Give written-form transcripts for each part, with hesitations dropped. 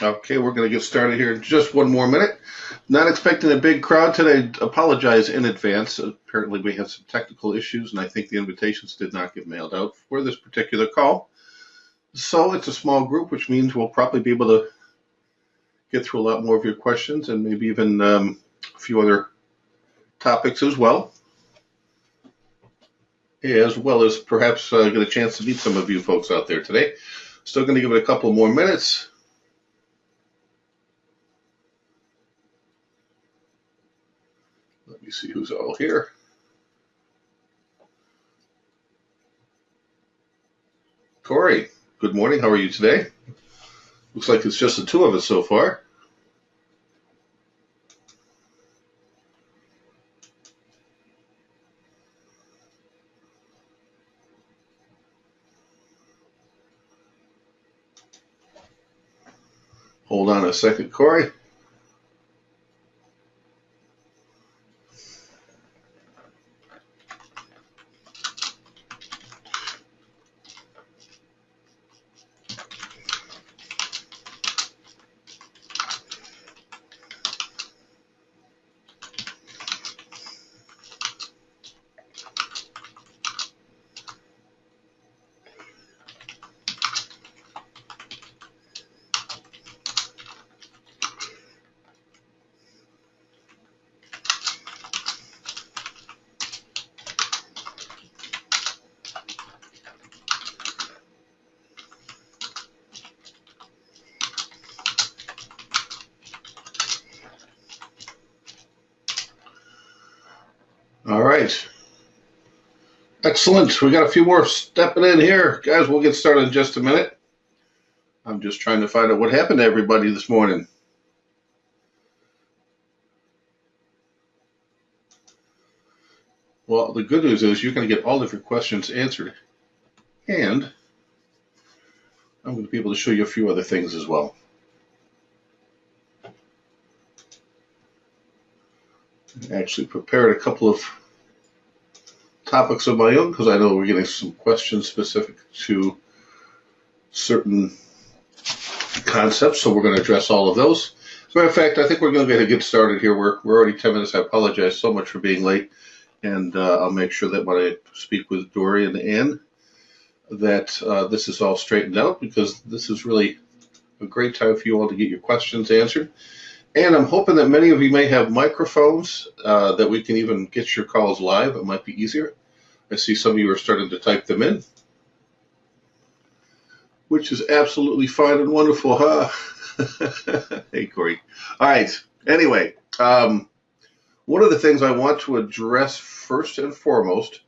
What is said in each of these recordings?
Okay, we're going to get started here in just one more minute. Not expecting a big crowd today. Apologize in advance. Apparently we had some technical issues, and I think the invitations did not get mailed out for this particular call. So it's a small group, which means we'll probably be able to get through a lot more of your questions and maybe even a few other topics as well as perhaps get a chance to meet some of you folks out there today. Still going to give it a couple more minutes. Let me see who's all here. Corey, good morning. How are you today? Looks like it's just the two of us so far. Hold on a second, Corey. All right. Excellent. We got a few more stepping in here. Guys, we'll get started in just a minute. I'm just trying to find out what happened to everybody this morning. Well, the good news is you're going to get all of your questions answered, and I'm going to be able to show you a few other things as well. I actually prepared a couple of topics of my own because I know we're getting some questions specific to certain concepts, so we're going to address all of those. As a matter of fact, I think we're going to get started here. We're already 10 minutes. I apologize so much for being late, and I'll make sure that when I speak with Dory and Ann that this is all straightened out, because this is really a great time for you all to get your questions answered. And I'm hoping that many of you may have microphones that we can even get your calls live. It might be easier. I see some of you are starting to type them in, which is absolutely fine and wonderful, huh? Hey, Corey. All right. Anyway, one of the things I want to address first and foremost,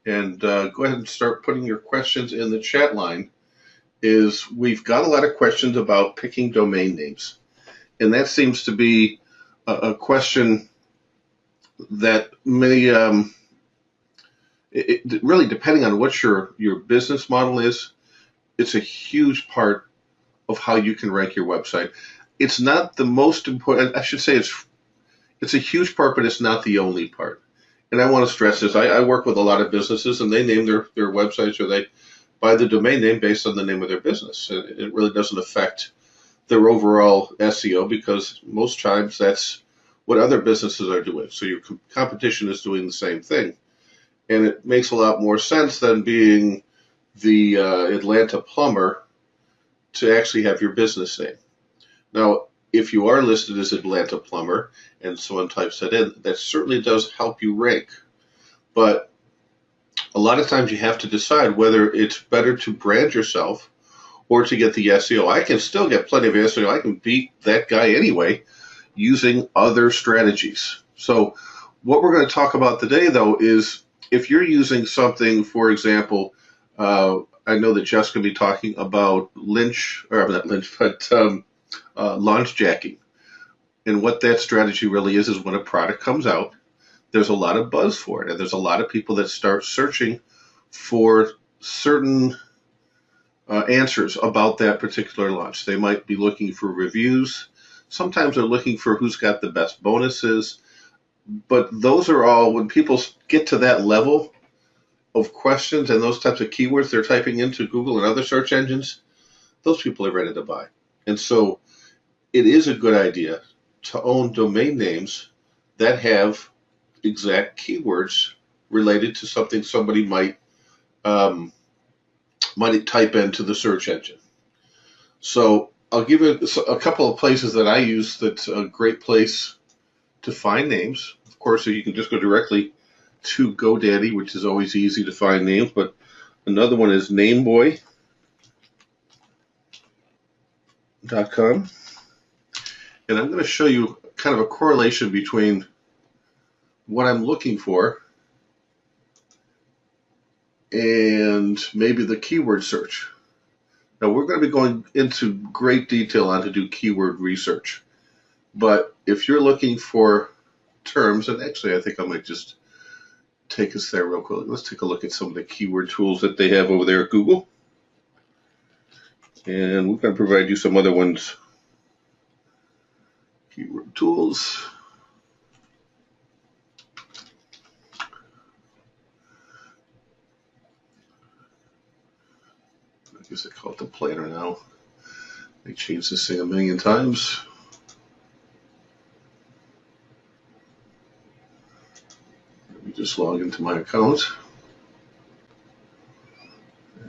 and go ahead and start putting your questions in the chat line, is we've got a lot of questions about picking domain names. And that seems to be a question that may, really depending on what your business model is, it's a huge part of how you can rank your website. It's not the most important. I should say it's a huge part, but it's not the only part. And I want to stress this. I work with a lot of businesses, and they name their websites, or they buy the domain name based on the name of their business. It really doesn't affect their overall SEO, because most times that's what other businesses are doing. So your competition is doing the same thing. And it makes a lot more sense than being the Atlanta plumber to actually have your business name. Now, if you are listed as Atlanta plumber and someone types that in, that certainly does help you rank. But a lot of times you have to decide whether it's better to brand yourself or to get the SEO. I can still get plenty of SEO. I can beat that guy anyway using other strategies. So what we're going to talk about today, though, is if you're using something, for example, I know that Jeff's going to be talking about launch jacking. And what that strategy really is when a product comes out, there's a lot of buzz for it. And there's a lot of people that start searching for certain answers about that particular launch. They might be looking for reviews. Sometimes they're looking for who's got the best bonuses. But those are all, when people get to that level of questions and those types of keywords they're typing into Google and other search engines, those people are ready to buy. And so it is a good idea to own domain names that have exact keywords related to something somebody um, might type into the search engine. So I'll give you a couple of places that I use that's a great place to find names. Of course, you can just go directly to GoDaddy, which is always easy to find names, but another one is nameboy.com. And I'm going to show you kind of a correlation between what I'm looking for and maybe the keyword search. Now, we're going to be going into great detail on to do keyword research. But if you're looking for terms, and actually I think I might just take us there real quick. Let's take a look at some of the keyword tools that they have over there at Google. And we're going to provide you some other ones. Keyword tools. I guess they call it the planner now. They changed this thing a million times. Let me just log into my account.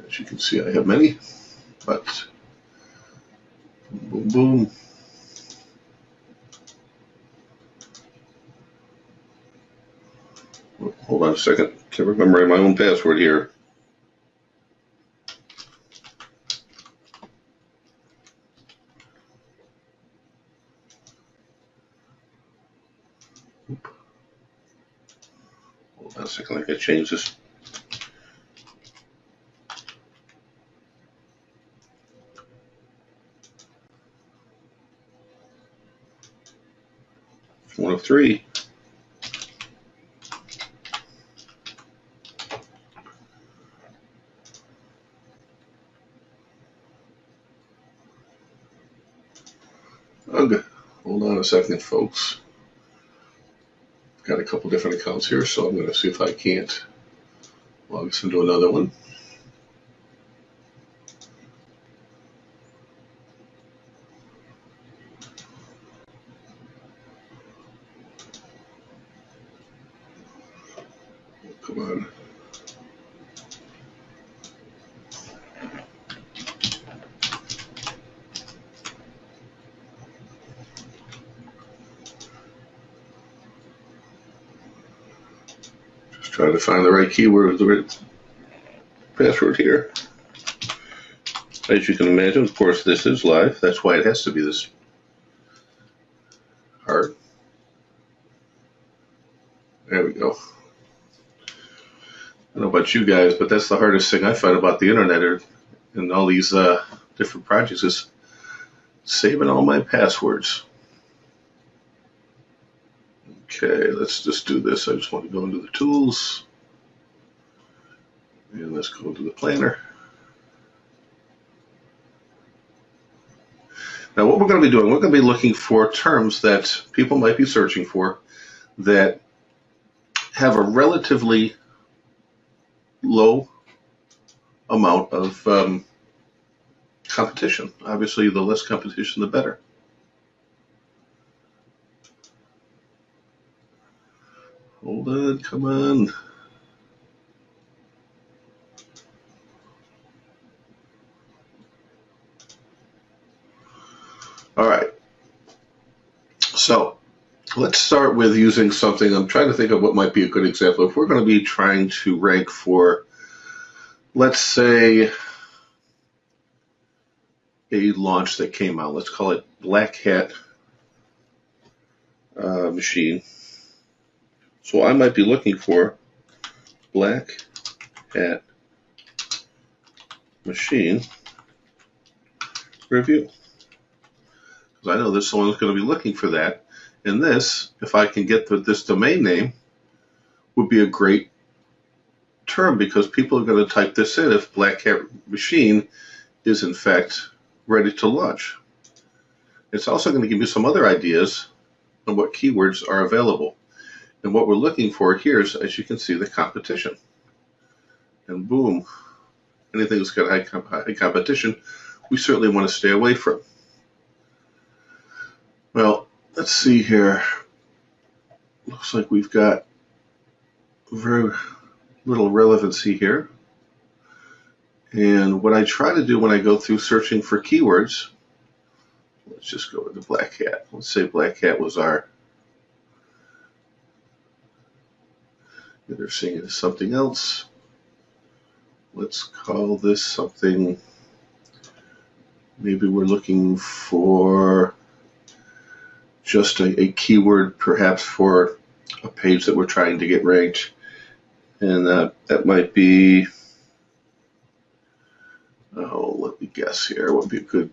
As you can see, I have many, but boom, boom. Hold on a second. Can't remember my own password here. Hold on a second. I gotta change this. One of three. Okay. Hold on a second, folks. Got a couple different accounts here, so I'm going to see if I can't log us into another one. Come on. Just trying to find the right keyword with the right password here. As you can imagine, of course, this is live. That's why it has to be this hard. There we go. I don't know about you guys, but that's the hardest thing I find about the internet and all these different projects is saving all my passwords. Okay, let's just do this. I just want to go into the tools. And let's go to the planner. Now what we're going to be doing, we're going to be looking for terms that people might be searching for that have a relatively low amount of competition. Obviously, the less competition, the better. Hold on, come on. All right. So let's start with using something. I'm trying to think of what might be a good example. If we're going to be trying to rank for, let's say, a launch that came out. Let's call it Black Hat Machine. So I might be looking for Black Hat Machine review. Because I know that someone's going to be looking for that. And this, if I can get this domain name, would be a great term because people are going to type this in if Black Hat Machine is in fact ready to launch. It's also going to give you some other ideas on what keywords are available. And what we're looking for here is, as you can see, the competition. And boom, anything that's got high competition, we certainly want to stay away from. Well, let's see here. Looks like we've got very little relevancy here. And what I try to do when I go through searching for keywords, let's just go with the black hat. Let's say black hat was our, they're saying it's something else. Let's call this something, maybe we're looking for just a keyword perhaps for a page that we're trying to get ranked. And that might be, oh, let me guess here, what would be a good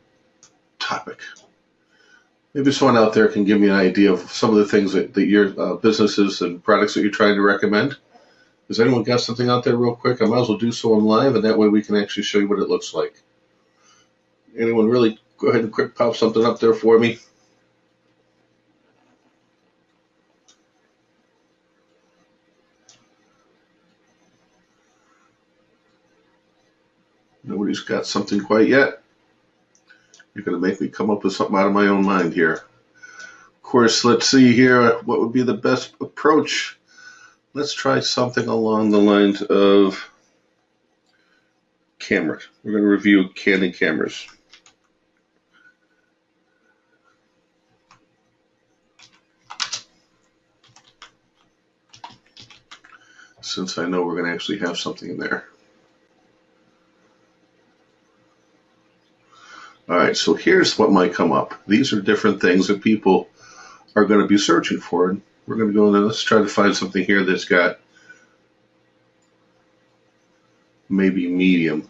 topic? Maybe someone out there can give me an idea of some of the things that your businesses and products that you're trying to recommend. Does anyone got something out there real quick? I might as well do so on live, and that way we can actually show you what it looks like. Anyone really go ahead and quick pop something up there for me? Nobody's got something quite yet. You're going to make me come up with something out of my own mind here. Of course, let's see here. What would be the best approach? Let's try something along the lines of cameras. We're going to review Canon cameras. Since I know we're going to actually have something in there. All right, so here's what might come up. These are different things that people are going to be searching for. And we're going to go in and let's try to find something here that's got maybe medium.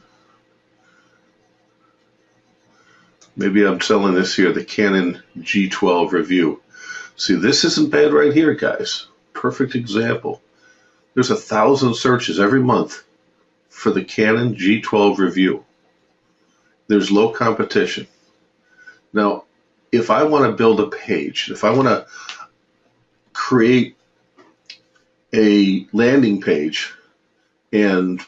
Maybe I'm selling this here, the Canon G12 review. See, this isn't bad right here, guys. Perfect example. There's 1,000 searches every month for the Canon G12 review. There's low competition. Now, if I want to build a page, if I want to create a landing page and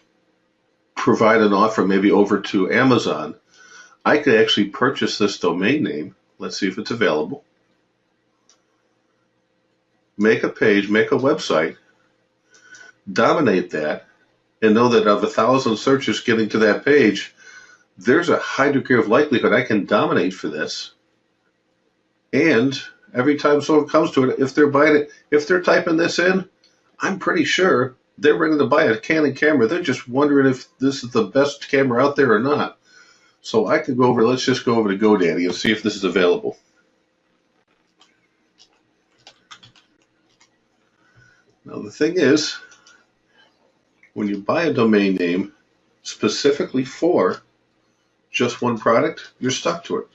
provide an offer maybe over to Amazon, I could actually purchase this domain name. Let's see if it's available. Make a page, make a website, dominate that, and know that of 1,000 searches getting to that page, there's a high degree of likelihood I can dominate for this. And every time someone comes to it, if they're buying it, if they're typing this in, I'm pretty sure they're ready to buy a Canon camera. They're just wondering if this is the best camera out there or not. So I could go over, let's just go over to GoDaddy and see if this is available. Now the thing is, when you buy a domain name specifically for just one product, you're stuck to it.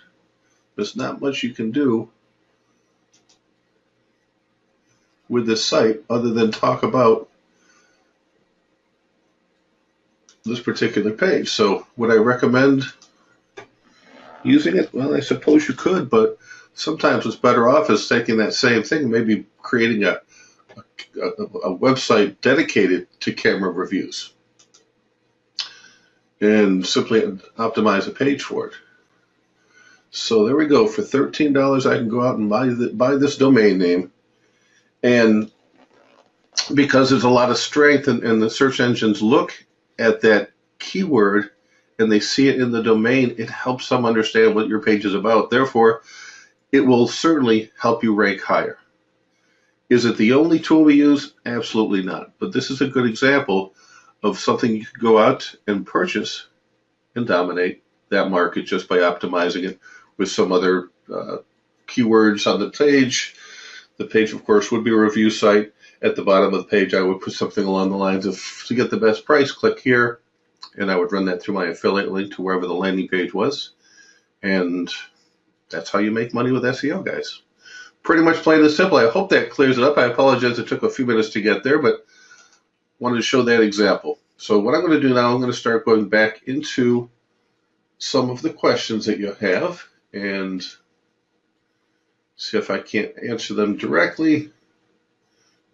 There's not much you can do with this site other than talk about this particular page. So would I recommend using it? Well, I suppose you could, but sometimes what's better off is taking that same thing and maybe creating a website dedicated to camera reviews and simply optimize a page for it. So there we go. For $13, I can go out and buy this domain name. And because there's a lot of strength and the search engines look at that keyword and they see it in the domain, it helps them understand what your page is about. Therefore, it will certainly help you rank higher. Is it the only tool we use? Absolutely not. But this is a good example of something you could go out and purchase and dominate that market just by optimizing it with some other keywords on the page. The page, of course, would be a review site. At the bottom of the page, I would put something along the lines of, to get the best price, click here. And I would run that through my affiliate link to wherever the landing page was. And that's how you make money with SEO, guys. Pretty much plain and simple. I hope that clears it up. I apologize it took a few minutes to get there, but wanted to show that example. So what I'm going to do now, I'm going to start going back into some of the questions that you have and see if I can't answer them directly,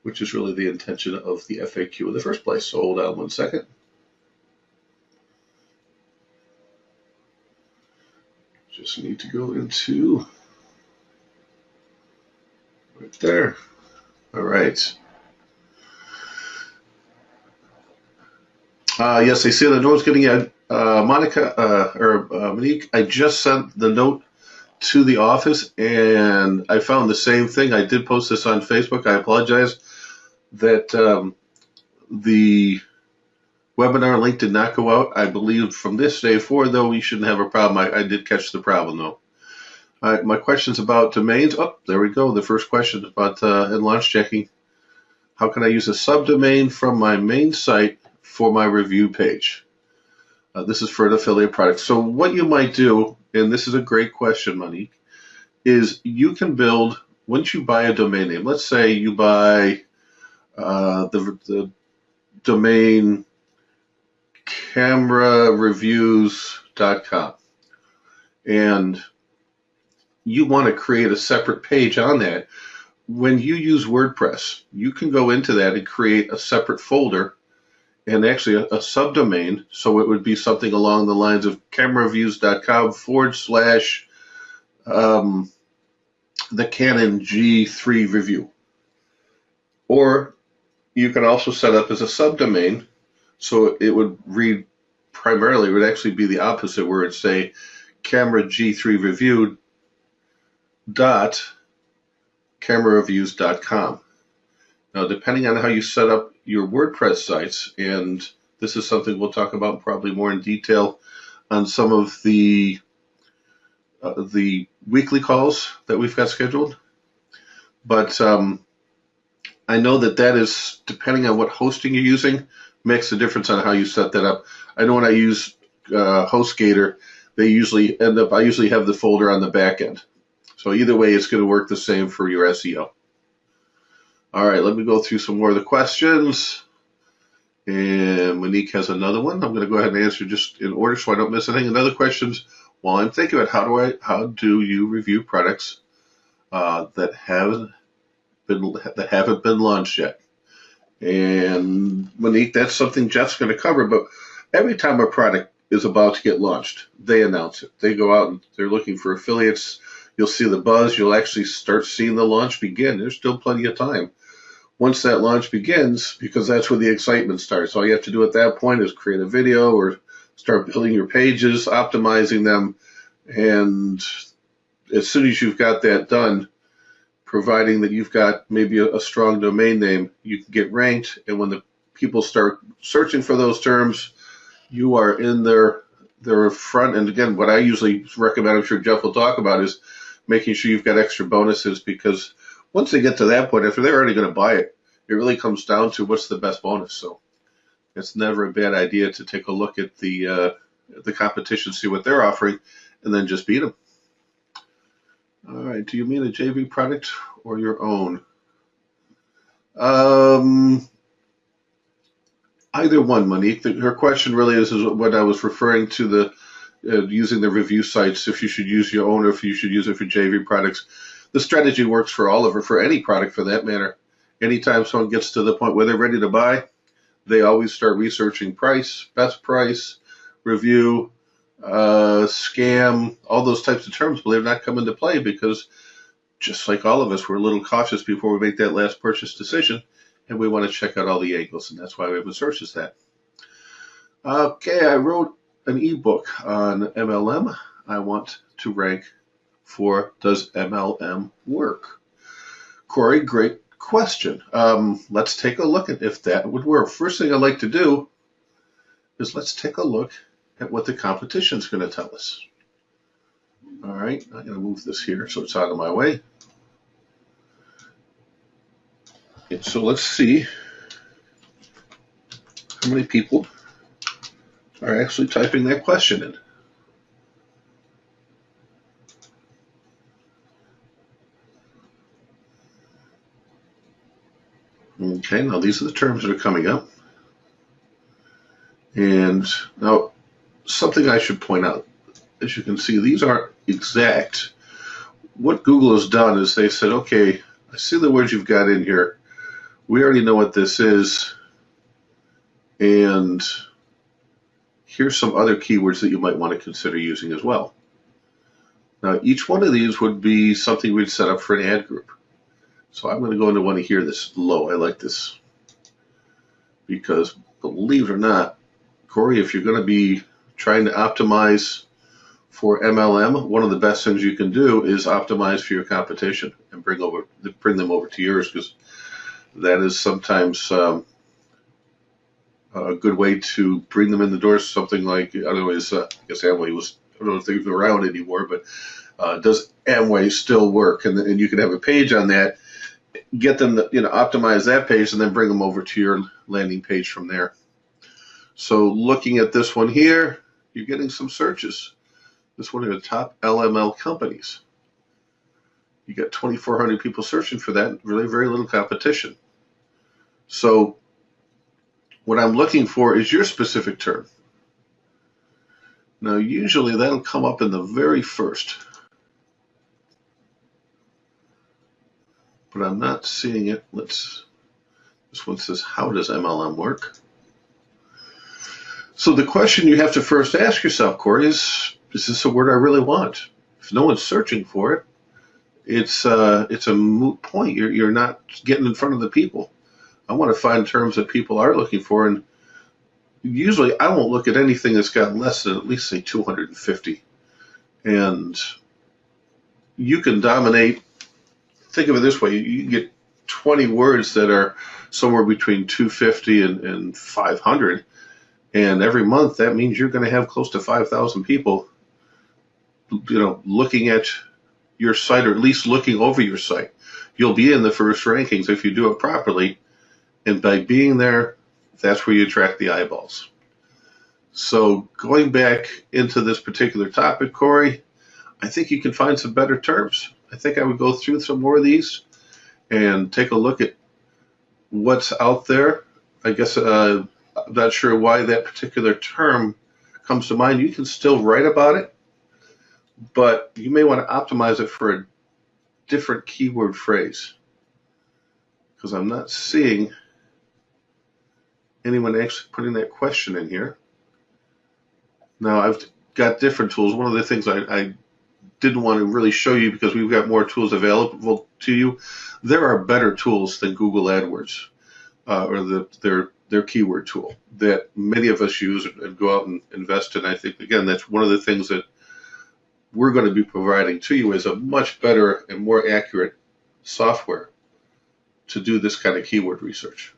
which is really the intention of the FAQ in the first place. So hold on one second. Just need to go into Right there. All right. Yes, I see the note's getting in. Monique, I just sent the note to the office and I found the same thing. I did post this on Facebook. I apologize that the webinar link did not go out. I believe from this day forward, though, we shouldn't have a problem. I did catch the problem, though. All right, my question's about domains. Oh, there we go. The first question about in launch checking. How can I use a subdomain from my main site for my review page? This is for an affiliate product. So what you might do, and this is a great question, Monique, is you can build, once you buy a domain name, let's say you buy the domain camerareviews.com, and you want to create a separate page on that. When you use WordPress, you can go into that and create a separate folder and actually a subdomain. So it would be something along the lines of camerareviews.com / the Canon G3 review. Or you can also set up as a subdomain. So it would read primarily, it would actually be the opposite, where it'd say camera G3 review dot camerareviews.com. Now, depending on how you set up your WordPress sites, and this is something we'll talk about probably more in detail on some of the weekly calls that we've got scheduled. But I know that is, depending on what hosting you're using, makes a difference on how you set that up. I know when I use HostGator, I usually have the folder on the back end. So either way, it's going to work the same for your SEO. All right, let me go through some more of the questions. And Monique has another one. I'm going to go ahead and answer just in order so I don't miss anything. Another question is, while I'm thinking about how do you review products that haven't been launched yet? And Monique, that's something Jeff's going to cover. But every time a product is about to get launched, they announce it. They go out and they're looking for affiliates. You'll see the buzz. You'll actually start seeing the launch begin. There's still plenty of time. Once that launch begins, because that's where the excitement starts, all you have to do at that point is create a video or start building your pages, optimizing them. And as soon as you've got that done, providing that you've got maybe a strong domain name, you can get ranked. And when the people start searching for those terms, you are in their front. And again, what I usually recommend, I'm sure Jeff will talk about, is making sure you've got extra bonuses, because once they get to that point, if they're already going to buy it, it really comes down to what's the best bonus. So it's never a bad idea to take a look at the competition, see what they're offering, and then just beat them. All right, do you mean a JV product or your own? Either one, Monique. Her question really is what I was referring to, the using the review sites, if you should use your own or if you should use it for JV products. The strategy works for all of it, for any product for that matter. Anytime someone gets to the point where they're ready to buy, they always start researching price, best price, review, scam, all those types of terms, but they're not come into play because, just like all of us, we're a little cautious before we make that last purchase decision, and we want to check out all the angles, and that's why we have a search as that. Okay, I wrote an ebook on MLM. I want to rank for does MLM work? Corey, great question. Let's take a look at if that would work. First thing I'd like to do is let's take a look at what the competition is going to tell us. All right, I'm going to move this here so it's out of my way. And so let's see how many people are actually typing that question in. Okay, now these are the terms that are coming up. And now something I should point out, as you can see, these aren't exact. What Google has done is they said, okay, I see the words you've got in here. We already know what this is. And here's some other keywords that you might want to consider using as well. Now, each one of these would be something we'd set up for an ad group. So I'm going to go into one here that's low. I like this because, believe it or not, Corey, if you're going to be trying to optimize for MLM, one of the best things you can do is optimize for your competition and bring them over to yours, because that is sometimes a good way to bring them in the door. Something like, I don't know, I guess Amway was, I don't know if they're even around anymore, but does Amway still work? And you can have a page on that, get them to, optimize that page, and then bring them over to your landing page from there. So looking at this one here, you're getting some searches. This one of the top LML companies. You got 2,400 people searching for that, really very little competition. So what I'm looking for is your specific term. Now, usually that'll come up in the very first, but I'm not seeing it. This one says, how does MLM work? So the question you have to first ask yourself, Corey, is this a word I really want? If no one's searching for it, it's a moot point. You're not getting in front of the people. I want to find terms that people are looking for, and usually I won't look at anything that's got less than at least, say, 250. And you can dominate. Think of it this way. You get 20 words that are somewhere between 250 and 500. And every month, that means you're going to have close to 5,000 people, looking at your site, or at least looking over your site. You'll be in the first rankings if you do it properly. And by being there, that's where you attract the eyeballs. So going back into this particular topic, Corey, I think you can find some better terms. I think I would go through some more of these and take a look at what's out there. I guess I'm not sure why that particular term comes to mind. You can still write about it, but you may want to optimize it for a different keyword phrase, because I'm not seeing anyone actually putting that question in here. Now, I've got different tools. One of the things I didn't want to really show you, because we've got more tools available to you, there are better tools than Google AdWords or their keyword tool that many of us use and go out and invest in. I think, again, that's one of the things that we're going to be providing to you, is a much better and more accurate software to do this kind of keyword research.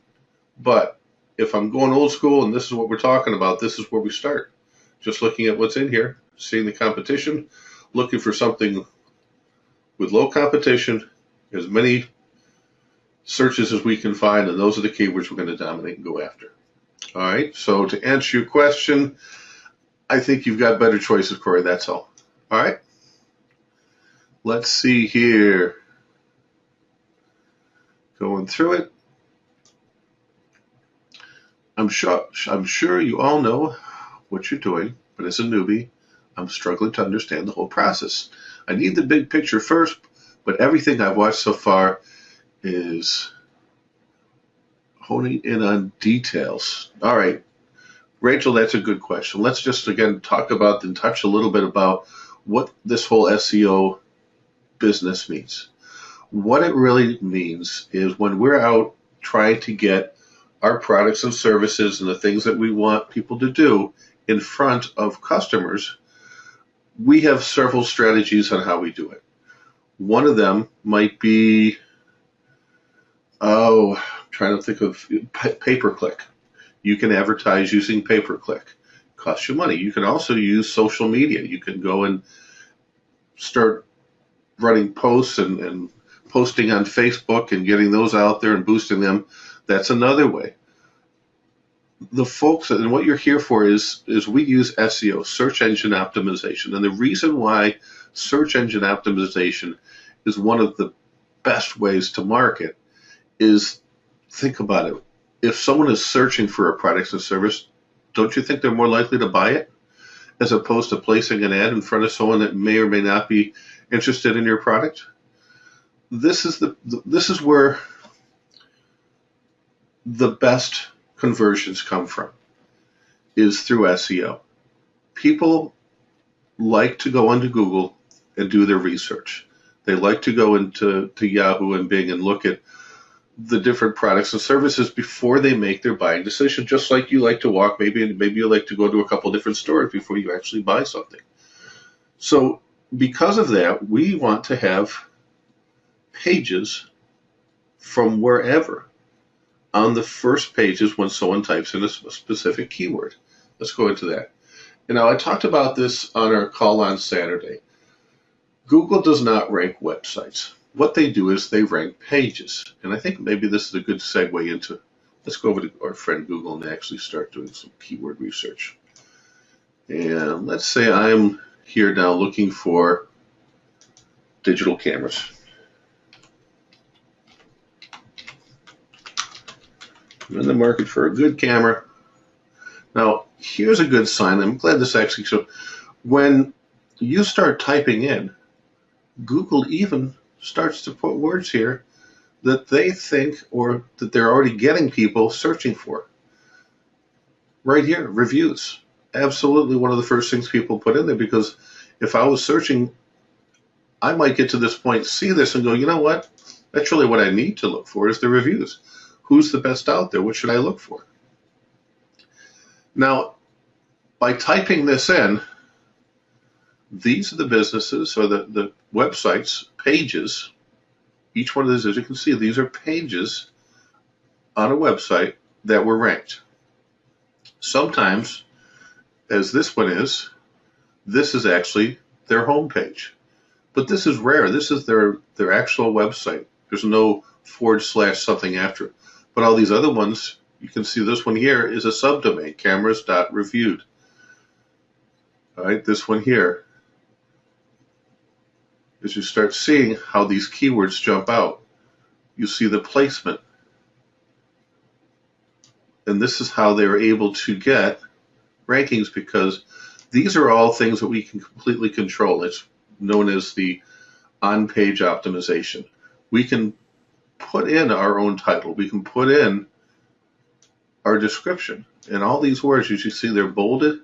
But if I'm going old school and this is what we're talking about, this is where we start. Just looking at what's in here, seeing the competition, looking for something with low competition, as many searches as we can find, and those are the keywords we're going to dominate and go after. All right, so to answer your question, I think you've got better choices, Corey, that's all. All right, let's see here. Going through it. I'm sure you all know what you're doing, but as a newbie, I'm struggling to understand the whole process. I need the big picture first, but everything I've watched so far is honing in on details. All right, Rachel, that's a good question. Let's just, again, talk about and touch a little bit about what this whole SEO business means. What it really means is when we're out trying to get our products and services and the things that we want people to do in front of customers, we have several strategies on how we do it. One of them might be, I'm trying to think of pay-per-click. You can advertise using pay-per-click. Costs you money. You can also use social media. You can go and start running posts and posting on Facebook and getting those out there and boosting them. That's another way. The folks, and what you're here for is we use SEO, search engine optimization. And the reason why search engine optimization is one of the best ways to market is, think about it. If someone is searching for a product or service, don't you think they're more likely to buy it, as opposed to placing an ad in front of someone that may or may not be interested in your product? This is where the best conversions come from, is through SEO. People like to go onto Google and do their research. They like to go into Yahoo and Bing and look at the different products and services before they make their buying decision, just like you like to walk, maybe you like to go to a couple different stores before you actually buy something. So because of that, we want to have pages from wherever on the first pages when someone types in a specific keyword. Let's go into that. And now I talked about this on our call on Saturday. Google does not rank websites. What they do is they rank pages. And I think maybe this is a good segue into, let's go over to our friend Google and actually start doing some keyword research. And let's say I'm here now looking for digital cameras. I'm in the market for a good camera. Now, here's a good sign. I'm glad this actually showed. When you start typing in, Google even starts to put words here that they think or that they're already getting people searching for. Right here, reviews. Absolutely one of the first things people put in there, because if I was searching, I might get to this point, see this and go, you know what? That's really what I need to look for is the reviews. Who's the best out there? What should I look for? Now, by typing this in, these are the businesses or the websites, pages. Each one of these, as you can see, these are pages on a website that were ranked. Sometimes, as this one is, this is actually their homepage. But this is rare. This is their actual website. There's no / something after it. But all these other ones, you can see this one here is a subdomain, cameras.reviewed. All right, this one here. As you start seeing how these keywords jump out, you see the placement. And this is how they were able to get rankings, because these are all things that we can completely control. It's known as the on-page optimization. We can put in our own title. We can put in our description. And all these words, as you see, they're bolded.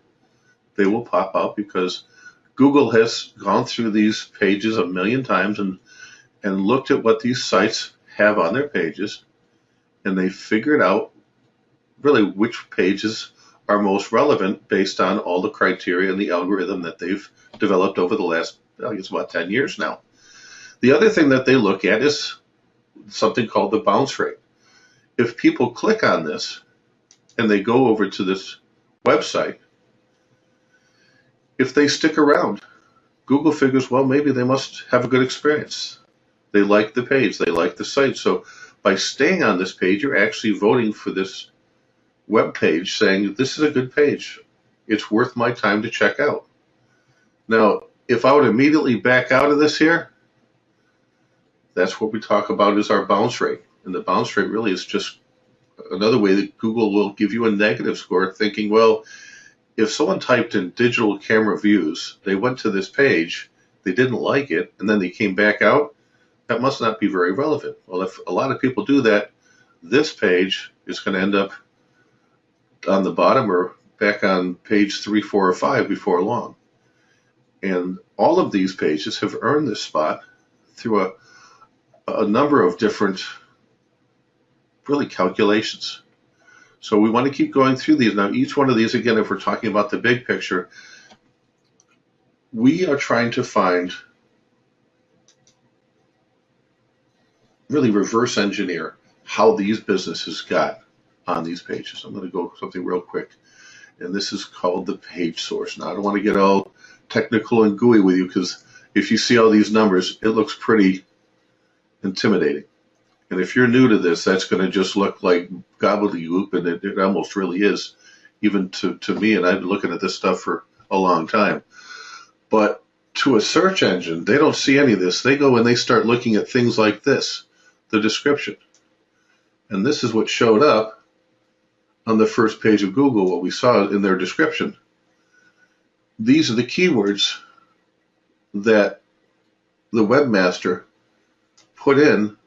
They will pop out because Google has gone through these pages a million times and looked at what these sites have on their pages, and they figured out really which pages are most relevant based on all the criteria and the algorithm that they've developed over the last, I think it's about 10 years now. The other thing that they look at is something called the bounce rate. If people click on this and they go over to this website, if they stick around, Google figures, well, maybe they must have a good experience. They like the page, they like the site. So by staying on this page, you're actually voting for this web page, saying this is a good page. It's worth my time to check out. Now, if I would immediately back out of this here, that's what we talk about is our bounce rate. And the bounce rate really is just another way that Google will give you a negative score, thinking, well, if someone typed in digital camera views, they went to this page, they didn't like it, and then they came back out, that must not be very relevant. Well, if a lot of people do that, this page is going to end up on the bottom or back on page 3, 4, or 5 before long. And all of these pages have earned this spot through a number of different, really, calculations. So we want to keep going through these. Now, each one of these, again, if we're talking about the big picture, we are trying to find, really reverse engineer how these businesses got on these pages. I'm going to go something real quick. And this is called the page source. Now, I don't want to get all technical and gooey with you, because if you see all these numbers, it looks pretty intimidating. And if you're new to this, that's going to just look like gobbledygook, and it almost really is, even to me, and I've been looking at this stuff for a long time. But to a search engine, they don't see any of this. They go and they start looking at things like this, the description. And this is what showed up on the first page of Google, what we saw in their description. These are the keywords that the webmaster put in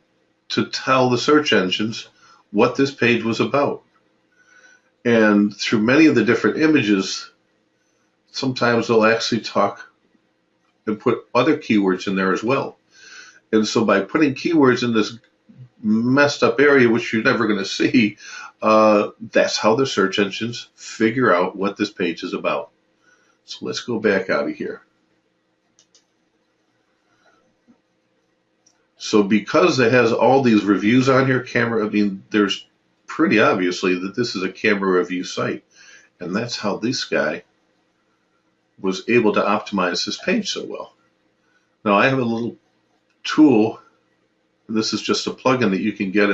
to tell the search engines what this page was about. And through many of the different images, sometimes they'll actually talk and put other keywords in there as well. And so by putting keywords in this messed up area, which you're never going to see, that's how the search engines figure out what this page is about. So let's go back out of here. So because it has all these reviews on here, there's pretty obviously that this is a camera review site. And that's how this guy was able to optimize this page so well. Now I have a little tool. This is just a plugin that you can get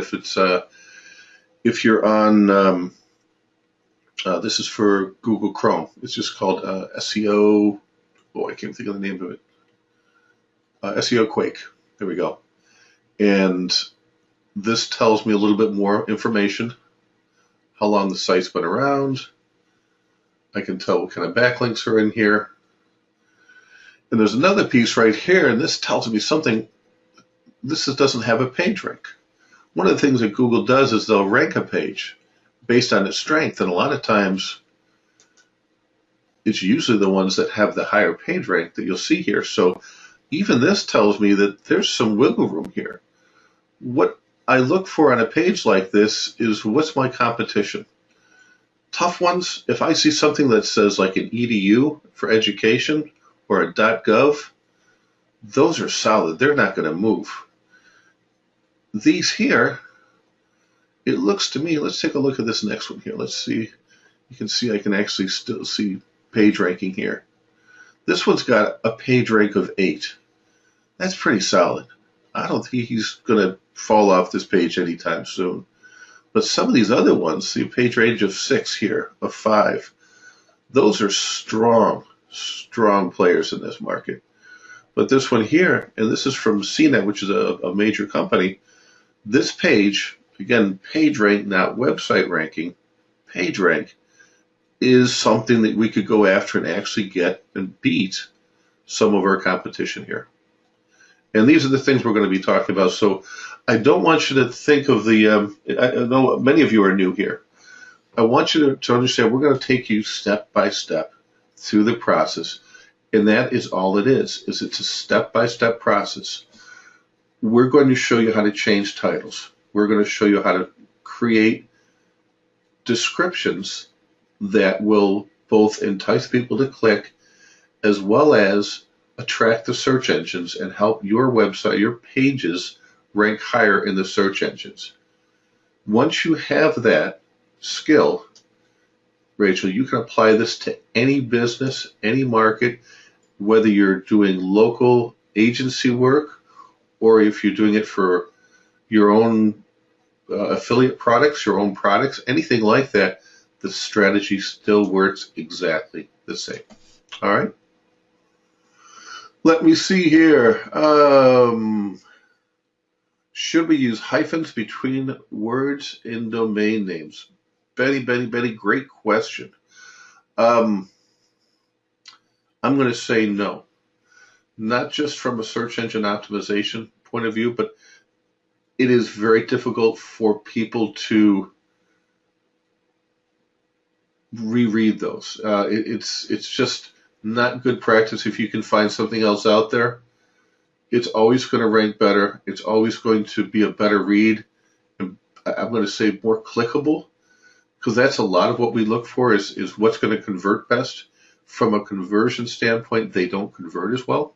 if you're on. This is for Google Chrome. It's just called SEO. Oh, I can't think of the name of it. SEO Quake. There we go. And this tells me a little bit more information, how long the site's been around. I can tell what kind of backlinks are in here. And there's another piece right here, and this tells me something. This doesn't have a page rank. One of the things that Google does is they'll rank a page based on its strength, and a lot of times it's usually the ones that have the higher page rank that you'll see here. So even this tells me that there's some wiggle room here. What I look for on a page like this is, what's my competition? Tough ones, if I see something that says like an edu for education or a .gov, those are solid. They're not going to move. These here, it looks to me, let's take a look at this next one here. Let's see. You can see I can actually still see page ranking here. This one's got a page rank of 8. That's pretty solid. I don't think he's going to fall off this page anytime soon. But some of these other ones, see a page range of 6 here, of 5. Those are strong, strong players in this market. But this one here, and this is from CNET, which is a major company, this page, again, page rank, not website ranking, page rank, is something that we could go after and actually get and beat some of our competition here. And these are the things we're going to be talking about. So I don't want you to think of I know many of you are new here. I want you to understand we're going to take you step by step through the process. And that is all it is it's a step-by-step process. We're going to show you how to change titles. We're going to show you how to create descriptions that will both entice people to click as well as attract the search engines and help your website, your pages, rank higher in the search engines. Once you have that skill, Rachel, you can apply this to any business, any market, whether you're doing local agency work or if you're doing it for your own affiliate products, your own products, anything like that, the strategy still works exactly the same. All right? Let me see here. Should we use hyphens between words in domain names? Betty, great question. I'm going to say no. Not just from a search engine optimization point of view, but it is very difficult for people to reread those. It's just not good practice. If you can find something else out there, it's always going to rank better. It's always going to be a better read. And I'm going to say more clickable, because that's a lot of what we look for is what's going to convert best. From a conversion standpoint, they don't convert as well.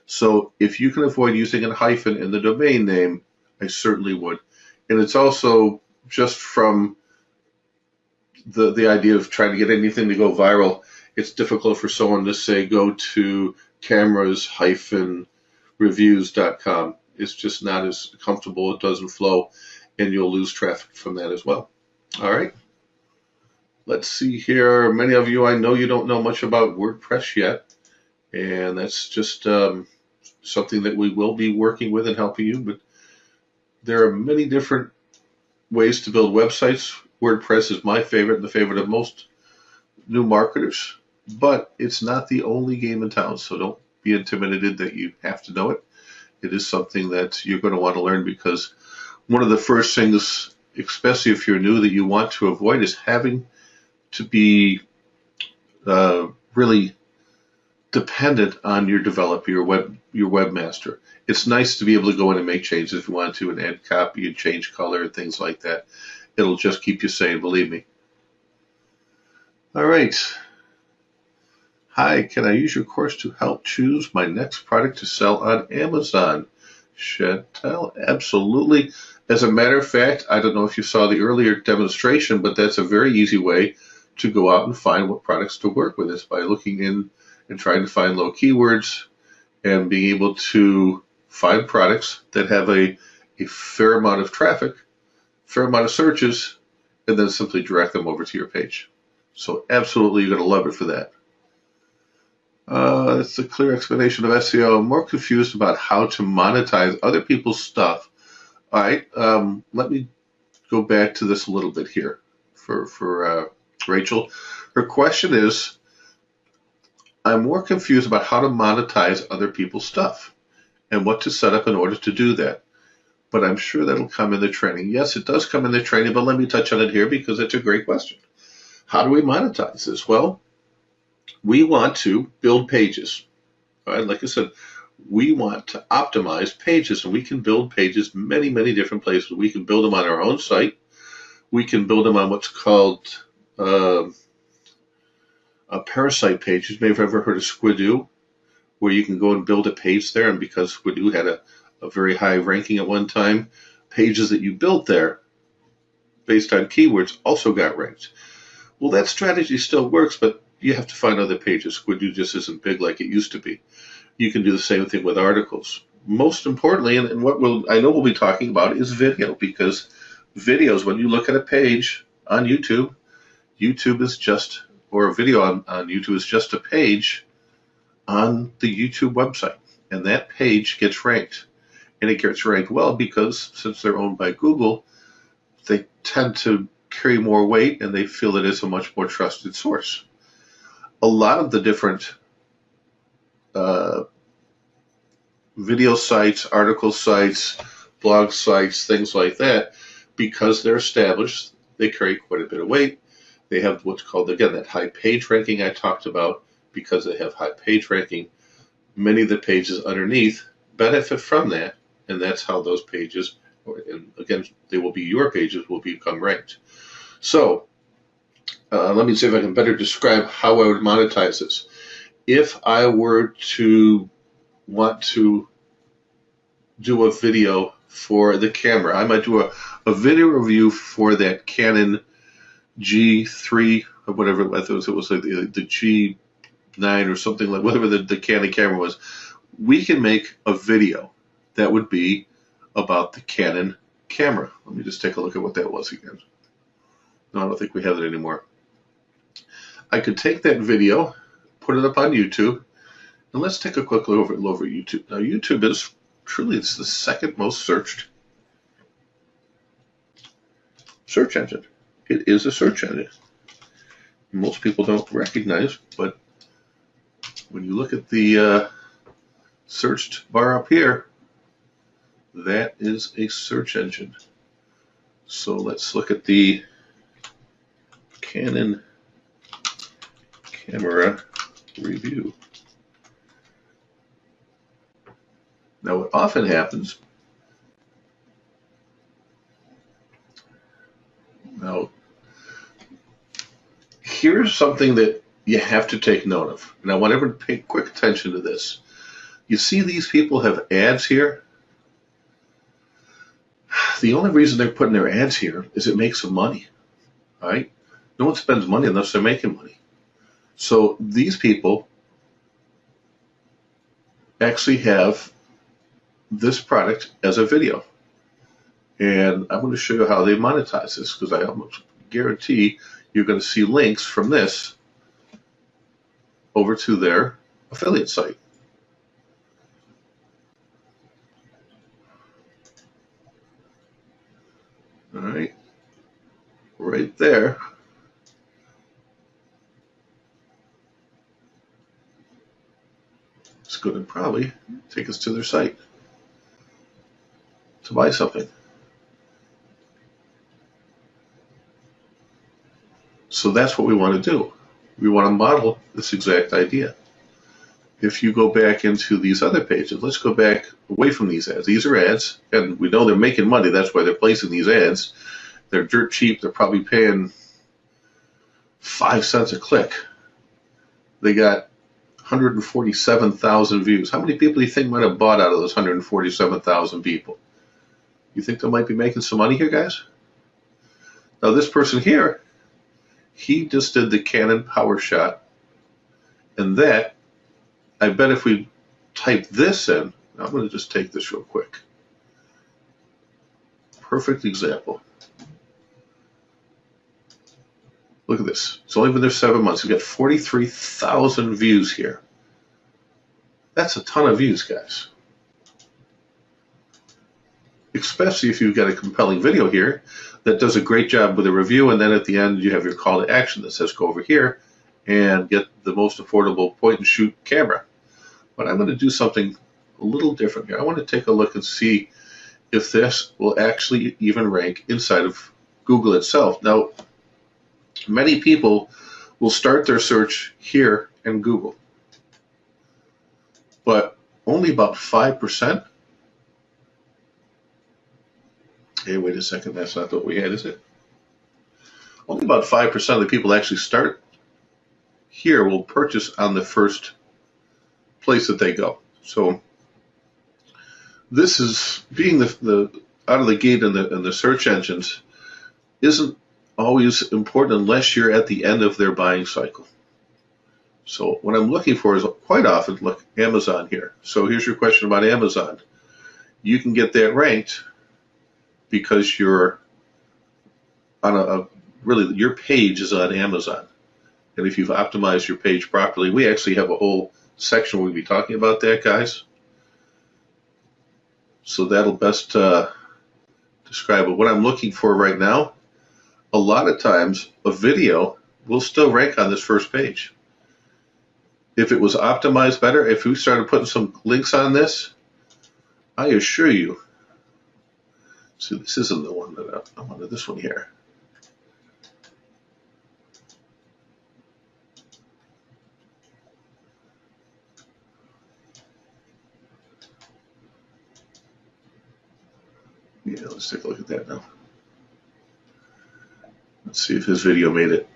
So if you can avoid using a hyphen in the domain name, I certainly would. And it's also just from the idea of trying to get anything to go viral, it's difficult for someone to say go to cameras-reviews.com. It's just not as comfortable. It doesn't flow, and you'll lose traffic from that as well. All right. Let's see here. Many of you, I know you don't know much about WordPress yet, and that's just something that we will be working with and helping you. But there are many different ways to build websites. WordPress is my favorite and the favorite of most new marketers, but it's not the only game in town, so don't be intimidated that you have to know it. It is something that you're going to want to learn, because one of the first things, especially if you're new, that you want to avoid is having to be really dependent on your developer, your webmaster. It's nice to be able to go in and make changes if you want to, and add copy and change color and things like that. It'll just keep you sane, believe me. All right. Hi, can I use your course to help choose my next product to sell on Amazon? Chantel, absolutely. As a matter of fact, I don't know if you saw the earlier demonstration, but that's a very easy way to go out and find what products to work with. Is by looking in and trying to find low keywords and being able to find products that have a fair amount of traffic, fair amount of searches, and then simply direct them over to your page. So absolutely, you're going to love it for that. It's a clear explanation of SEO. I'm more confused about how to monetize other people's stuff. All right, let me go back to this a little bit here for Rachel. Her question is, I'm more confused about how to monetize other people's stuff and what to set up in order to do that. But I'm sure that'll come in the training. Yes, it does come in the training, but let me touch on it here because it's a great question. How do we monetize this? Well, we want to build pages. All right, like I said, we want to optimize pages, and we can build pages many, many different places. We can build them on our own site. We can build them on what's called a parasite page. You may have ever heard of Squidoo, where you can go and build a page there, and because Squidoo had a very high ranking at one time, pages that you built there based on keywords also got ranked. Well, that strategy still works, but you have to find other pages. Squidoo just isn't big like it used to be. You can do the same thing with articles. Most importantly, and what I know we'll be talking about is video, because videos, when you look at a page on YouTube, YouTube is just, or a video on YouTube is just a page on the YouTube website. And that page gets ranked. And it gets ranked well because since they're owned by Google, they tend to carry more weight and they feel that it's a much more trusted source. A lot of the different video sites, article sites, blog sites, things like that, because they're established, they carry quite a bit of weight. They have what's called, again, that high page ranking I talked about. Because they have high page ranking, many of the pages underneath benefit from that, and that's how those pages, and again, they will be your pages, will become ranked. So let me see if I can better describe how I would monetize this. If I were to want to do a video for the camera, I might do a video review for that Canon G3 or whatever it was. It was like the G9 or something, like whatever the Canon camera was. We can make a video that would be about the Canon camera. Let me just take a look at what that was again. No, I don't think we have it anymore. I could take that video, put it up on YouTube, and let's take a quick look over YouTube. Now, YouTube is truly, it's the second most searched search engine. It is a search engine. Most people don't recognize, but when you look at the searched bar up here, that is a search engine. So let's look at the Canon camera review. Now, what often happens, now, here's something that you have to take note of. And I want everyone to pay quick attention to this. You see these people have ads here? The only reason they're putting their ads here is it makes them money, right? No one spends money unless they're making money. So these people actually have this product as a video. And I'm going to show you how they monetize this, because I almost guarantee you're going to see links from this over to their affiliate site. All right, right there. It's going to probably take us to their site to buy something. So that's what we want to do. We want to model this exact idea. if you go back into these other pages, let's go back away from these ads. These are ads, and we know they're making money. That's why they're placing these ads. They're dirt cheap. They're probably paying 5 cents a click. They got 147,000 views. How many people do you think might have bought out of those 147,000 people? You think they might be making some money here, guys? Now, this person here, he just did the Canon PowerShot, and that, I bet if we type this in, I'm going to just take this real quick. Perfect example. Look at this. It's only been there 7 months. We've got 43,000 views here. That's a ton of views, guys. Especially if you've got a compelling video here that does a great job with a review, and then at the end you have your call to action that says go over here and get the most affordable point-and-shoot camera. But I'm going to do something a little different here. I want to take a look and see if this will actually even rank inside of Google itself. Now, many people will start their search here in Google, but only about 5%. Hey, wait a second, that's not what we had, is it? Only about 5% of the people actually start here will purchase on the first place that they go. So this is being the out of the gate in the search engines isn't always important unless you're at the end of their buying cycle. So what I'm looking for is quite often, look, Amazon here. So here's your question about Amazon. You can get that ranked because you're on really your page is on Amazon. And if you've optimized your page properly, we actually have a whole section where we'll be talking about that, guys. So that'll best describe it. What I'm looking for right now, a lot of times a video will still rank on this first page. If it was optimized better, if we started putting some links on this, I assure you, see, this isn't the one that I wanted, this one here. Yeah, let's take a look at that now. Let's see if his video made it.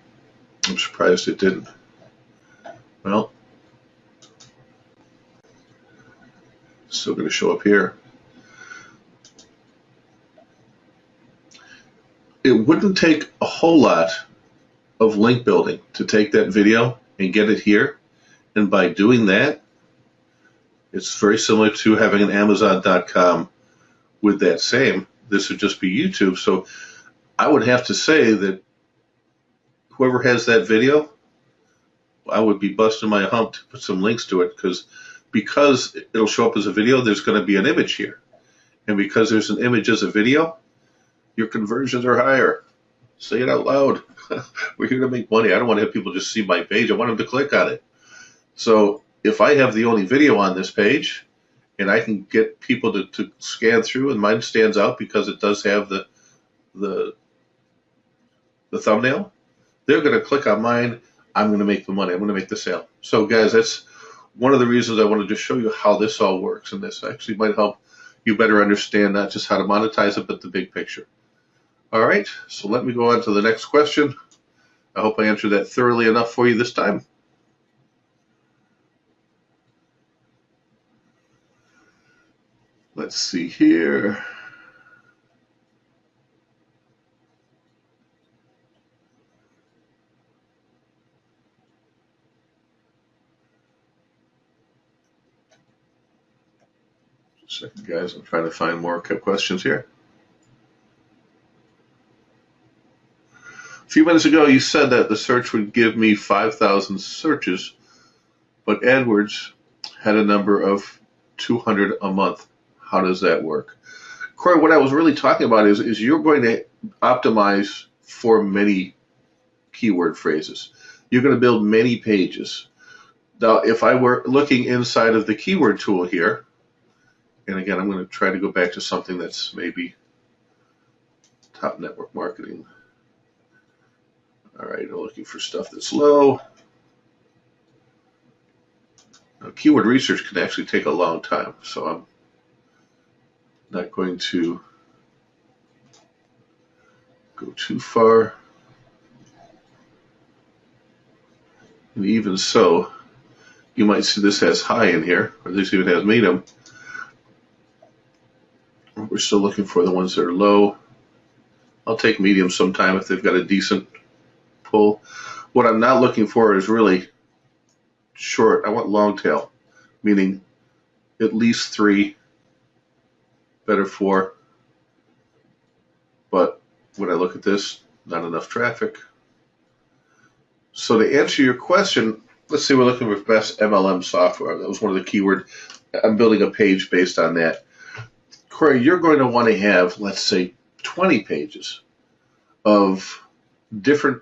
I'm surprised it didn't. Well, it's still going to show up here. It wouldn't take a whole lot of link building to take that video and get it here. And by doing that, it's very similar to having an Amazon.com with that same. This would just be YouTube. So I would have to say that whoever has that video, I would be busting my hump to put some links to it because it'll show up as a video, there's going to be an image here. And because there's an image as a video, your conversions are higher. Say it out loud. We're here to make money. I don't want to have people just see my page. I want them to click on it. So if I have the only video on this page and I can get people to scan through, and mine stands out because it does have the thumbnail, they're going to click on mine. I'm going to make the money. I'm going to make the sale. So guys, that's one of the reasons I wanted to show you how this all works, and this actually might help you better understand not just how to monetize it, but the big picture. All right, so let me go on to the next question. I hope I answered that thoroughly enough for you this time. Let's see here. Just a second, guys. I'm trying to find more questions here. A few minutes ago, you said that the search would give me 5,000 searches, but AdWords had a number of 200 a month. How does that work? Corey, what I was really talking about is you're going to optimize for many keyword phrases. You're going to build many pages. Now, if I were looking inside of the keyword tool here, and again, I'm going to try to go back to something that's maybe top network marketing. All right, I'm looking for stuff that's low. Keyword research can actually take a long time, so I'm not going to go too far. And even so, you might see this has high in here, or this even has medium. We're still looking for the ones that are low. I'll take medium sometime if they've got a decent pull. What I'm not looking for is really short. I want long tail, meaning at least 3, better 4. But when I look at this, not enough traffic. So to answer your question, let's say we're looking for best MLM software. That was one of the keywords. I'm building a page based on that. Corey, you're going to want to have, let's say, 20 pages of different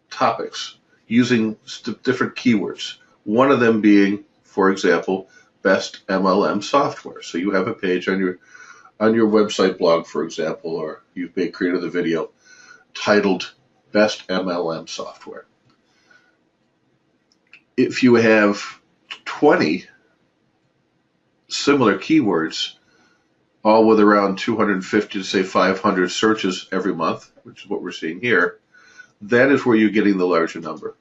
topics using different keywords. One of them being, for example, best MLM software. So you have a page on your website blog, for example, or you've created a video titled best MLM software. If you have 20 similar keywords, all with around 250 to say 500 searches every month, which is what we're seeing here, that is where you're getting the larger number.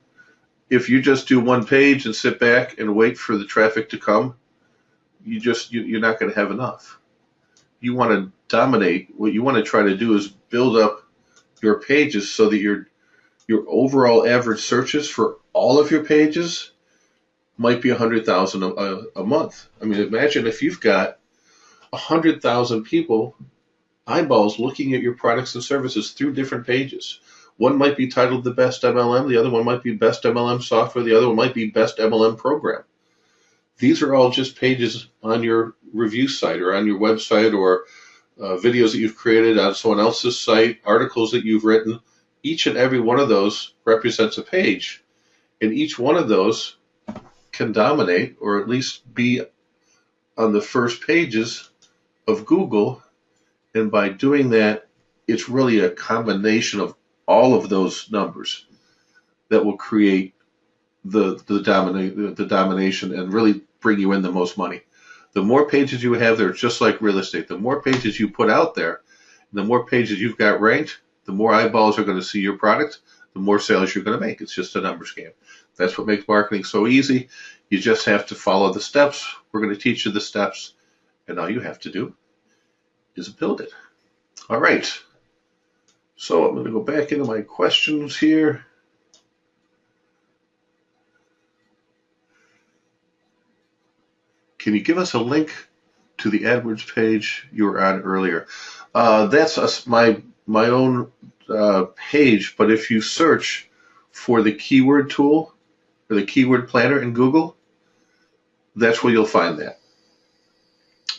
If you just do one page and sit back and wait for the traffic to come, you're not going to have enough. You want to dominate. What you want to try to do is build up your pages so that your overall average searches for all of your pages might be 100,000 a month. I mean, imagine if you've got 100,000 people, eyeballs looking at your products and services through different pages. One might be titled the best MLM, the other one might be best MLM software, the other one might be best MLM program. These are all just pages on your review site or on your website, or videos that you've created on someone else's site, articles that you've written. Each and every one of those represents a page, and each one of those can dominate, or at least be on the first pages of Google. And by doing that, it's really a combination of all of those numbers that will create the domination and really bring you in the most money. The more pages you have there, just like real estate, the more pages you put out there, the more pages you've got ranked, the more eyeballs are going to see your product, the more sales you're going to make. It's just a numbers game. That's what makes marketing so easy. You just have to follow the steps. We're going to teach you the steps, and all you have to do is build it. All right. So I'm going to go back into my questions here. Can you give us a link to the AdWords page you were on earlier? That's my own page, but if you search for the keyword tool or the keyword planner in Google, that's where you'll find that.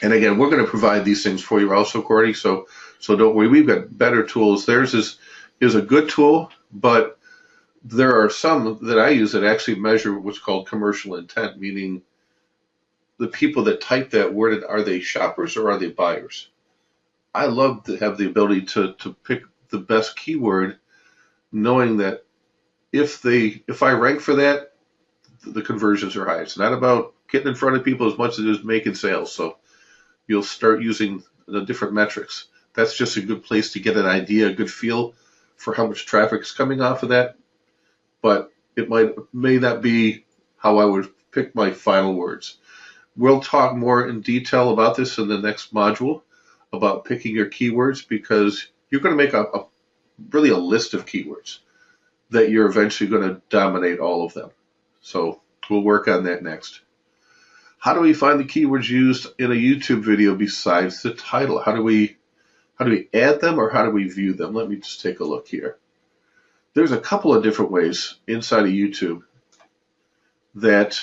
And again, we're going to provide these things for you also, Courtney, so don't worry. We've got better tools. Theirs is a good tool, but there are some that I use that actually measure what's called commercial intent, meaning the people that type that word, are they shoppers or are they buyers? I love to have the ability to pick the best keyword, knowing that if I rank for that, the conversions are high. It's not about getting in front of people as much as it is making sales. So you'll start using the different metrics. That's just a good place to get an idea, a good feel for how much traffic is coming off of that. But it may not be how I would pick my final words. We'll talk more in detail about this in the next module, about picking your keywords, because you're going to make really a list of keywords that you're eventually going to dominate all of them. So we'll work on that next. How do we find the keywords used in a YouTube video besides the title? How do we add them, or how do we view them? Let me just take a look here. There's a couple of different ways inside of YouTube that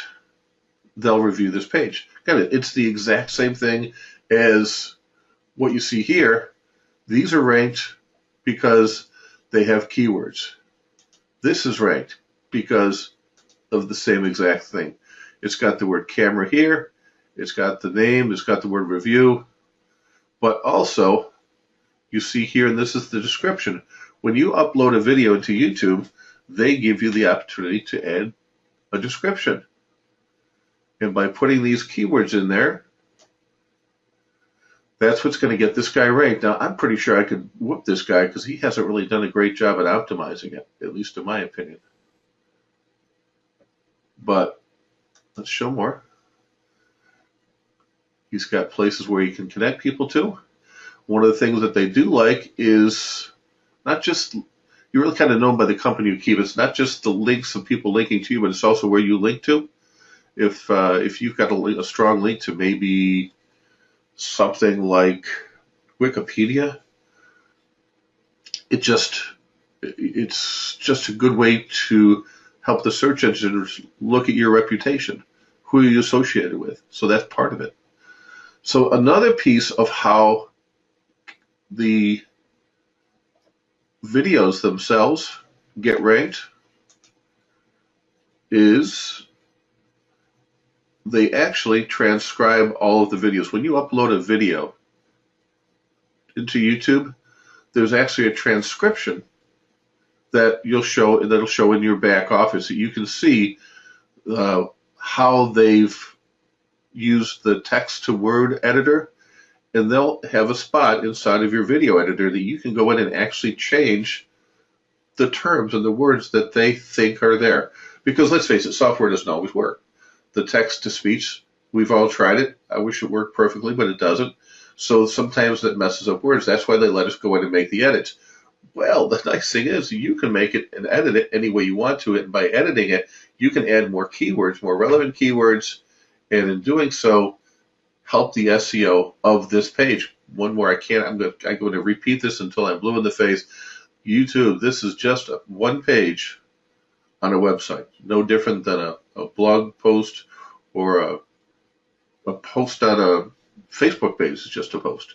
they'll review this page. Again, it's the exact same thing as what you see here. These are ranked because they have keywords. This is ranked because of the same exact thing. It's got the word camera here, it's got the name, it's got the word review, but also you see here, and this is the description, when you upload a video into YouTube, they give you the opportunity to add a description. And by putting these keywords in there, that's what's going to get this guy ranked. Now, I'm pretty sure I could whoop this guy because he hasn't really done a great job at optimizing it, at least in my opinion. But let's show more. He's got places where you can connect people to. One of the things that they do like is not just, you're really kind of known by the company you keep. It's not just the links of people linking to you, but it's also where you link to. If you've got a strong link to maybe something like Wikipedia, it's just a good way to help the search engines look at your reputation, who you associated with. So that's part of it. So another piece of how the videos themselves get ranked is they actually transcribe all of the videos. When you upload a video into YouTube, there's actually a transcription that'll show in your back office that you can see how they've used the text to word editor, and they'll have a spot inside of your video editor that you can go in and actually change the terms and the words that they think are there. Because let's face it, software doesn't always work. The text to speech, we've all tried it. I wish it worked perfectly, but it doesn't. So sometimes that messes up words. That's why they let us go in and make the edits. Well, the nice thing is you can make it and edit it any way you want to. And by editing it, you can add more keywords, more relevant keywords, and in doing so, help the SEO of this page. One more, I'm going to repeat this until I'm blue in the face. YouTube, this is just one page on a website. No different than a blog post or a post on a Facebook page. It's just a post.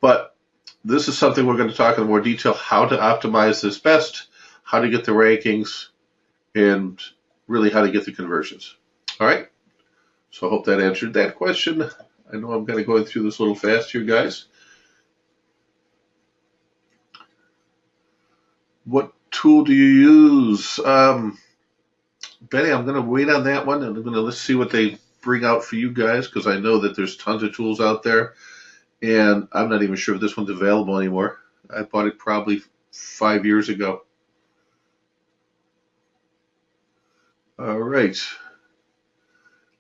But this is something we're going to talk in more detail, how to optimize this best, how to get the rankings, and really how to get the conversions. All right? So I hope that answered that question. I know I'm kind of going through this a little fast here, guys. What tool do you use? Benny, I'm going to wait on that one, and let's see what they bring out for you guys, because I know that there's tons of tools out there, and I'm not even sure if this one's available anymore. I bought it probably 5 years ago. All right.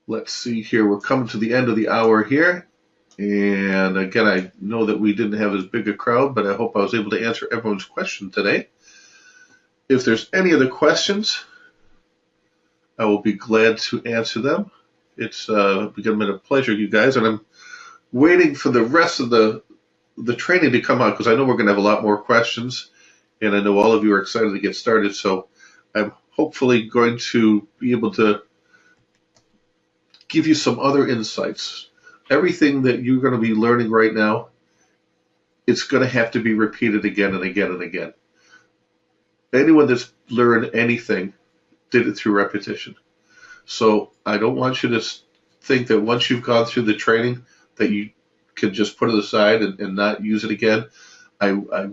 Let's see here. We're coming to the end of the hour here. And again, I know that we didn't have as big a crowd, but I hope I was able to answer everyone's question today. If there's any other questions, I will be glad to answer them. It's become a pleasure, you guys, and I'm waiting for the rest of the training to come out because I know we're going to have a lot more questions, and I know all of you are excited to get started. So I'm hopefully going to be able to give you some other insights. Everything that you're going to be learning right now, it's going to have to be repeated again and again and again. Anyone that's learned anything did it through repetition. So I don't want you to think that once you've gone through the training that you can just put it aside and not use it again. I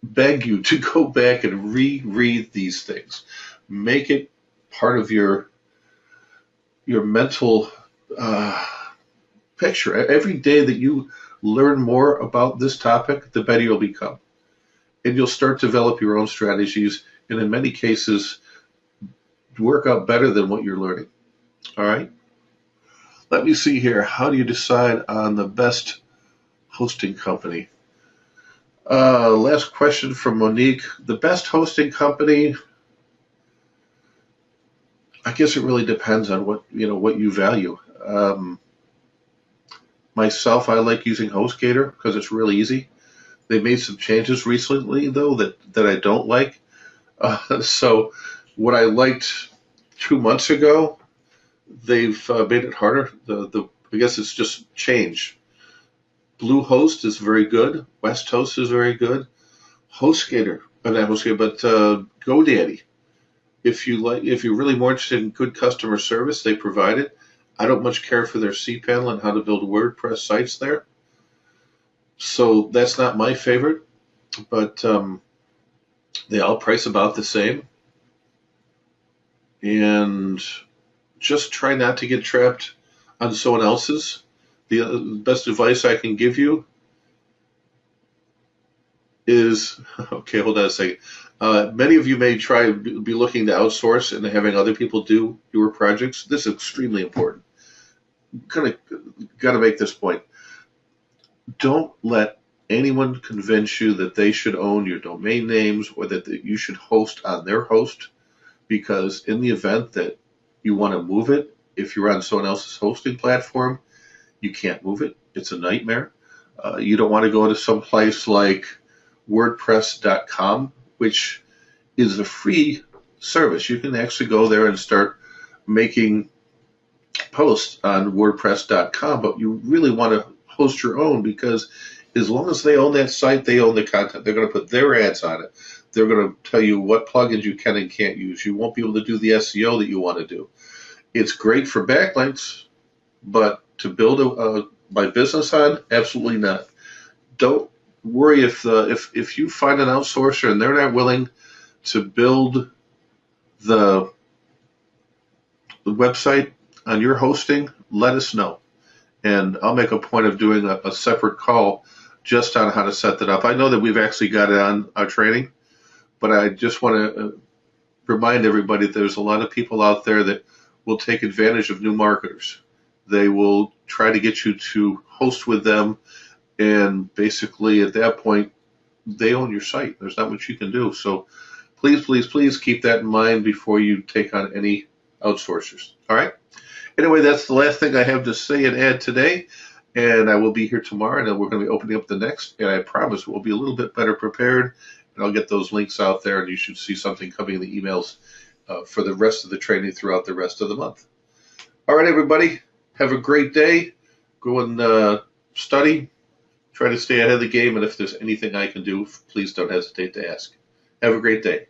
beg you to go back and reread these things. Make it part of your mental picture. Every day that you learn more about this topic, the better you'll become. And you'll start to develop your own strategies, and in many cases, work out better than what you're learning. All right? Let me see here. How do you decide on the best hosting company? Last question from Monique. The best hosting company, I guess it really depends on what you value. Myself, I like using HostGator because it's really easy. They made some changes recently, though, that I don't like. So what I liked 2 months ago, they've made it harder. I guess it's just change. Bluehost is very good. WestHost is very good. HostGator, not HostGator, but GoDaddy. If you're really more interested in good customer service, they provide it. I don't much care for their cPanel and how to build WordPress sites there. So that's not my favorite, but they all price about the same. And just try not to get trapped on someone else's. The best advice I can give you is, okay, hold on a second. Many of you may be looking to outsource and having other people do your projects. This is extremely important. Got to make this point. Don't let anyone convince you that they should own your domain names or that you should host on their host, because in the event that you want to move it, if you're on someone else's hosting platform, you can't move it. It's a nightmare. You don't want to go to some place like WordPress.com, which is a free service. You can actually go there and start making posts on WordPress.com, but you really want to host your own, because as long as they own that site, they own the content. They're going to put their ads on it. They're going to tell you what plugins you can and can't use. You won't be able to do the SEO that you want to do. It's great for backlinks, but to build my business on, absolutely not. Don't worry if you find an outsourcer and they're not willing to build the website on your hosting. Let us know, and I'll make a point of doing a separate call just on how to set that up. I know that we've actually got it on our training, but I just want to remind everybody that there's a lot of people out there that will take advantage of new marketers. They will try to get you to host with them, and basically at that point, they own your site. There's not much you can do. So please, please, please keep that in mind before you take on any outsourcers. All right? Anyway, that's the last thing I have to say and add today, and I will be here tomorrow, and then we're going to be opening up the next, and I promise we'll be a little bit better prepared, and I'll get those links out there, and you should see something coming in the emails for the rest of the training throughout the rest of the month. All right, everybody, have a great day. Go and study. Try to stay ahead of the game, and if there's anything I can do, please don't hesitate to ask. Have a great day.